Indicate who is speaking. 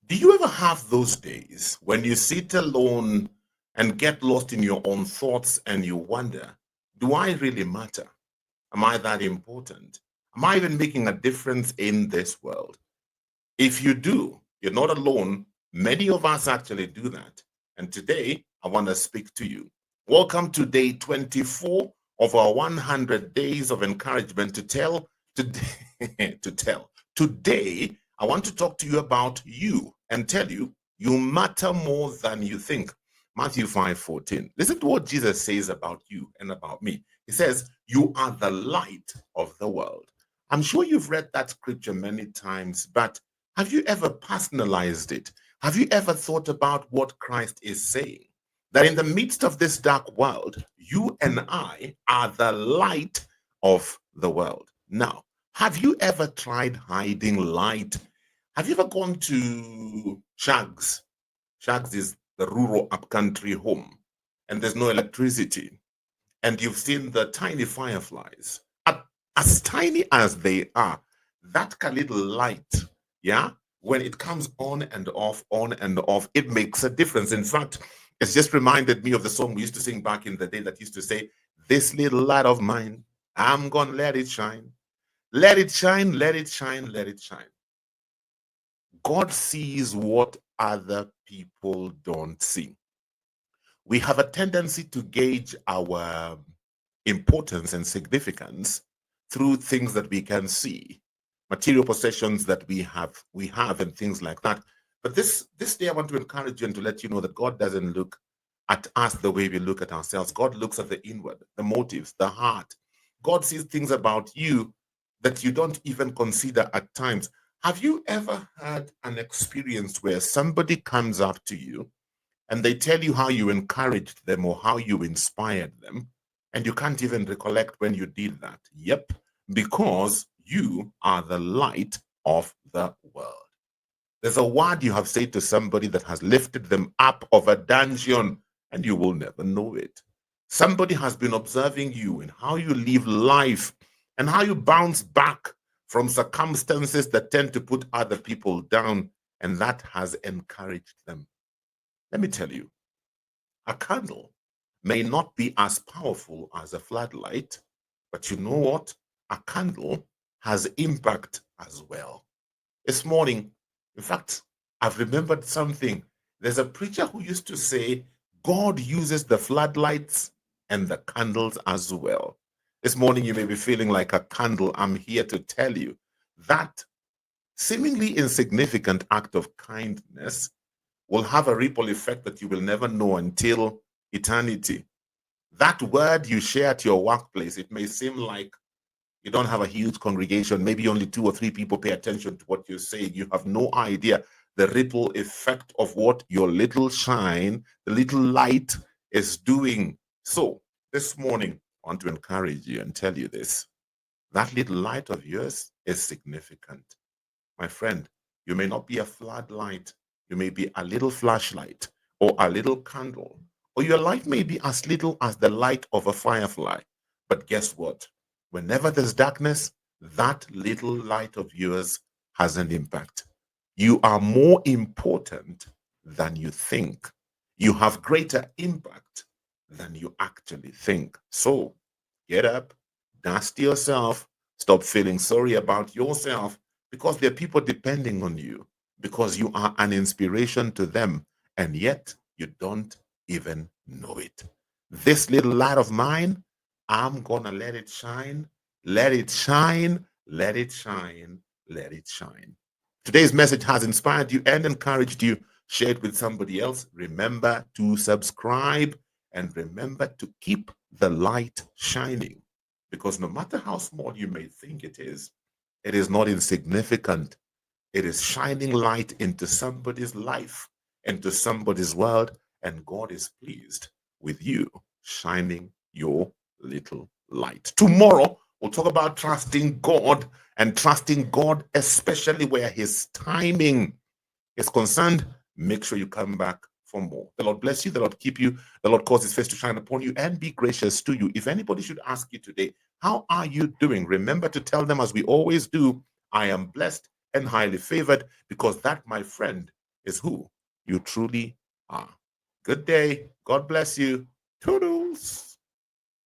Speaker 1: Do you ever have those days when you sit alone and get lost in your own thoughts and you wonder, do I really matter? Am I that important? Am I even making a difference in this world? If you do, you're not alone. Many of us actually do that. And today, I want to speak to you. Welcome to day 24 of our 100 days of encouragement to tell. Today, to tell. Today, I want to talk to you about you and tell you you matter more than you think. Matthew 5:14. Listen to what Jesus says about you and about me. He says, you are the light of the world. I'm sure you've read that scripture many times, but have you ever personalized it? Have you ever thought about what Christ is saying? That in the midst of this dark world, you and I are the light of the world. Now, have you ever tried hiding light? Have you ever gone to Shags? Shags is the rural upcountry home, and there's no electricity. And you've seen the tiny fireflies. As tiny as they are, that little light, yeah, when it comes on and off, it makes a difference. In fact, it's just reminded me of the song we used to sing back in the day that used to say, this little light of mine, I'm gonna let it shine. Let it shine, let it shine, let it shine. God sees what other people don't see. We have a tendency to gauge our importance and significance through things that we can see, material possessions that we have and things like that. But this day I want to encourage you and to let you know that God doesn't look at us the way we look at ourselves. God looks at the inward, the motives, the heart. God sees things about you that you don't even consider at times. Have you ever had an experience where somebody comes up to you and they tell you how you encouraged them or how you inspired them, and you can't even recollect when you did that? Yep, because you are the light of the world. There's a word you have said to somebody that has lifted them up of a dungeon, and you will never know it. Somebody has been observing you and how you live life and how you bounce back from circumstances that tend to put other people down, and that has encouraged them. Let me tell you, a candle may not be as powerful as a floodlight, but you know what? A candle has impact as well. This morning, in fact, I've remembered something. There's a preacher who used to say, God uses the floodlights and the candles as well. This morning, you may be feeling like a candle. I'm here to tell you that seemingly insignificant act of kindness will have a ripple effect that you will never know until eternity. That word you share at your workplace, it may seem like you don't have a huge congregation, maybe only 2 or 3 people pay attention to what you're saying. You have no idea the ripple effect of what your little shine, the little light is doing. So this morning, I want to encourage you and tell you this. That little light of yours is significant. My friend, you may not be a floodlight. You may be a little flashlight or a little candle, or your light may be as little as the light of a firefly. But guess what? Whenever there's darkness, that little light of yours has an impact. You are more important than you think. You have greater impact than you actually think. So get up, dust yourself, stop feeling sorry about yourself, because there are people depending on you, because you are an inspiration to them, and yet you don't even know it. This little light of mine, I'm gonna let it shine, let it shine, let it shine, let it shine. Today's message has inspired you and encouraged you. Share it with somebody else. Remember to subscribe and remember to keep the light shining, because no matter how small you may think it is not insignificant. It is shining light into somebody's life, into somebody's world, and God is pleased with you shining your little light. Tomorrow, we'll talk about trusting God, and trusting God, especially where His timing is concerned. Make sure you come back for more. The Lord bless you. The Lord keep you. The Lord cause His face to shine upon you and be gracious to you. If anybody should ask you today, how are you doing? Remember to tell them, as we always do, I am blessed and highly favored, because that, my friend, is who you truly are. Good day. God bless you. Toodles.